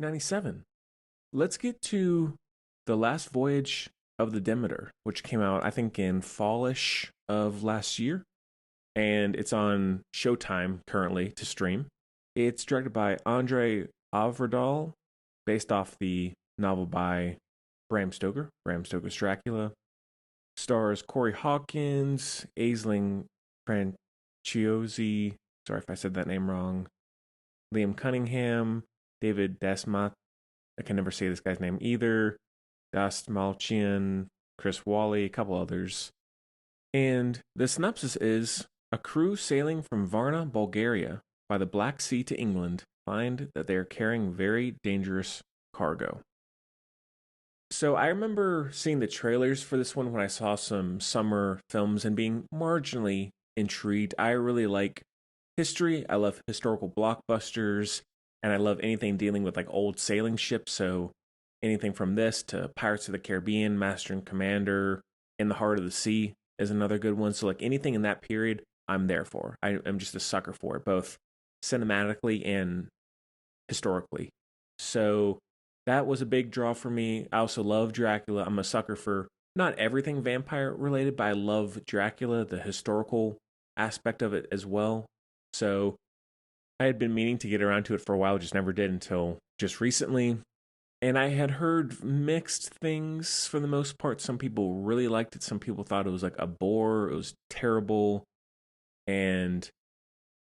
97. Let's get to the last voyage of the Demeter, which came out, I think, in fallish of last year. And it's on Showtime currently to stream. It's directed by André Øvredal, based off the novel by Bram Stoker, Bram Stoker's Dracula. Stars Corey Hawkins, Aisling Franciosi, sorry if I said that name wrong, Liam Cunningham, David Desmat, I can never say this guy's name either, Das Malchian, Chris Wally, a couple others. And the synopsis is a crew sailing from Varna, Bulgaria, by the Black Sea to England find that they are carrying very dangerous cargo. So I remember seeing the trailers for this one when I saw some summer films and being marginally intrigued. I really like history. I love historical blockbusters, and I love anything dealing with like old sailing ships. So anything from this to Pirates of the Caribbean, Master and Commander, In the Heart of the Sea is another good one. So like anything in that period, I'm there for. I am just a sucker for it, both cinematically and historically. So that was a big draw for me. I also love Dracula. I'm a sucker for not everything vampire related, but I love Dracula, the historical aspect of it as well. So I had been meaning to get around to it for a while, just never did until just recently. And I had heard mixed things for the most part. Some people really liked it. Some people thought it was like a bore. It was terrible. And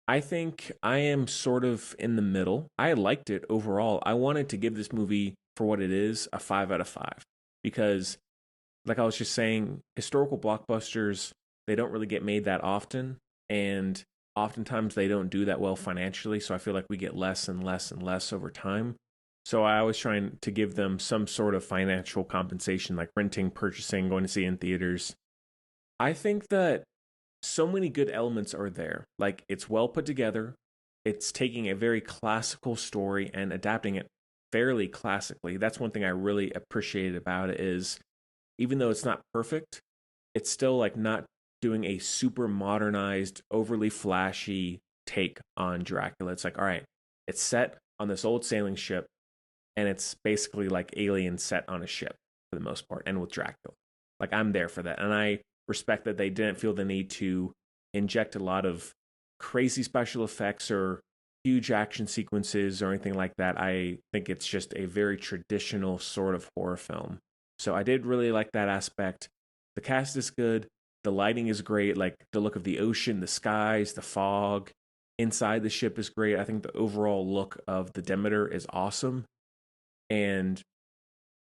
I think I am sort of in the middle. I liked it overall. I wanted to give this movie, for what it is, a 5 out of 5. Because, like I was just saying, historical blockbusters, they don't really get made that often. And oftentimes they don't do that well financially. So I feel like we get less and less and less over time. So I always try to give them some sort of financial compensation, like renting, purchasing, going to see in theaters. I think that so many good elements are there. Like, it's well put together. It's taking a very classical story and adapting it fairly classically. That's one thing I really appreciated about it is even though it's not perfect, it's still like not doing a super modernized, overly flashy take on Dracula. It's like, all right, it's set on this old sailing ship and it's basically like Alien set on a ship for the most part and with Dracula. Like, I'm there for that. And I respect that they didn't feel the need to inject a lot of crazy special effects or huge action sequences or anything like that. I think it's just a very traditional sort of horror film. So I did really like that aspect. The cast is good. The lighting is great. Like the look of the ocean, the skies, the fog inside the ship is great. I think the overall look of the Demeter is awesome. And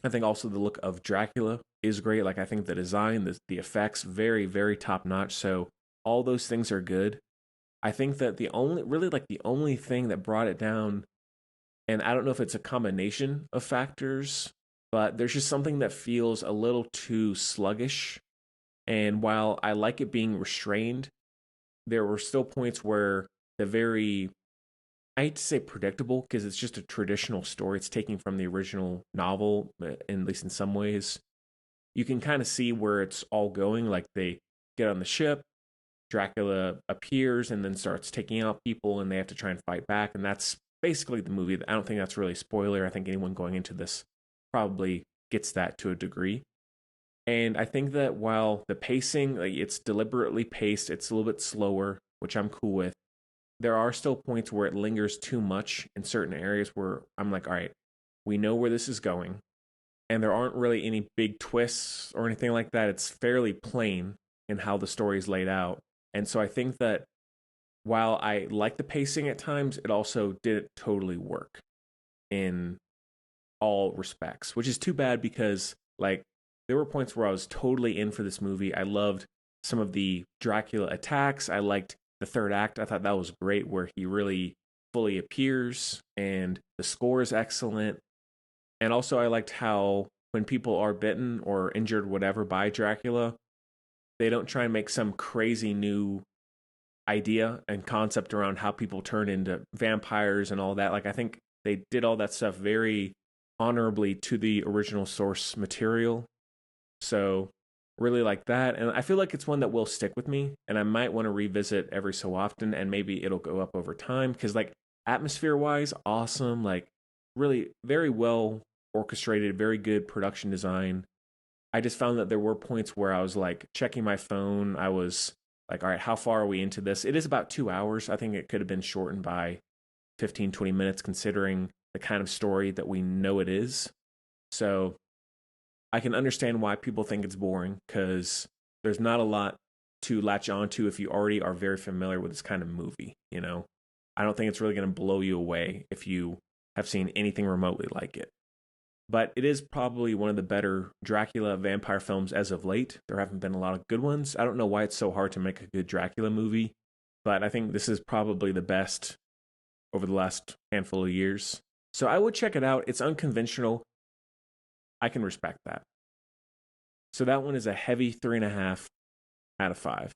I think also the look of Dracula is great. Like I think the design, the effects, very, very top notch. So all those things are good. I think that the only thing that brought it down, and I don't know if it's a combination of factors, but there's just something that feels a little too sluggish. And while I like it being restrained, there were still points where the very, I hate to say predictable because it's just a traditional story. It's taking from the original novel, at least in some ways. You can kind of see where it's all going. Like they get on the ship, Dracula appears and then starts taking out people, and they have to try and fight back. And that's basically the movie. I don't think that's really a spoiler. I think anyone going into this probably gets that to a degree. And I think that while the pacing, like it's deliberately paced, it's a little bit slower, which I'm cool with. There are still points where it lingers too much in certain areas where I'm like, all right, we know where this is going. And there aren't really any big twists or anything like that. It's fairly plain in how the story is laid out. And so I think that while I like the pacing at times, it also didn't totally work in all respects, which is too bad because like there were points where I was totally in for this movie. I loved some of the Dracula attacks. I liked the third act. I thought that was great where he really fully appears and the score is excellent. And also I liked how when people are bitten or injured whatever by Dracula, they don't try and make some crazy new idea and concept around how people turn into vampires and all that. Like I think they did all that stuff very honorably to the original source material. So really like that. And I feel like it's one that will stick with me and I might want to revisit every so often and maybe it'll go up over time because like atmosphere wise, awesome. Like really very well orchestrated, very good production design. I just found that there were points where I was like checking my phone. I was like, all right, how far are we into this? It is about 2 hours. I think it could have been shortened by 15, 20 minutes considering the kind of story that we know it is. So I can understand why people think it's boring because there's not a lot to latch onto if you already are very familiar with this kind of movie, you know? I don't think it's really going to blow you away if you have seen anything remotely like it. But it is probably one of the better Dracula vampire films as of late. There haven't been a lot of good ones. I don't know why it's so hard to make a good Dracula movie, but I think this is probably the best over the last handful of years. So I would check it out. It's unconventional. I can respect that. So that one is a heavy 3.5 out of 5.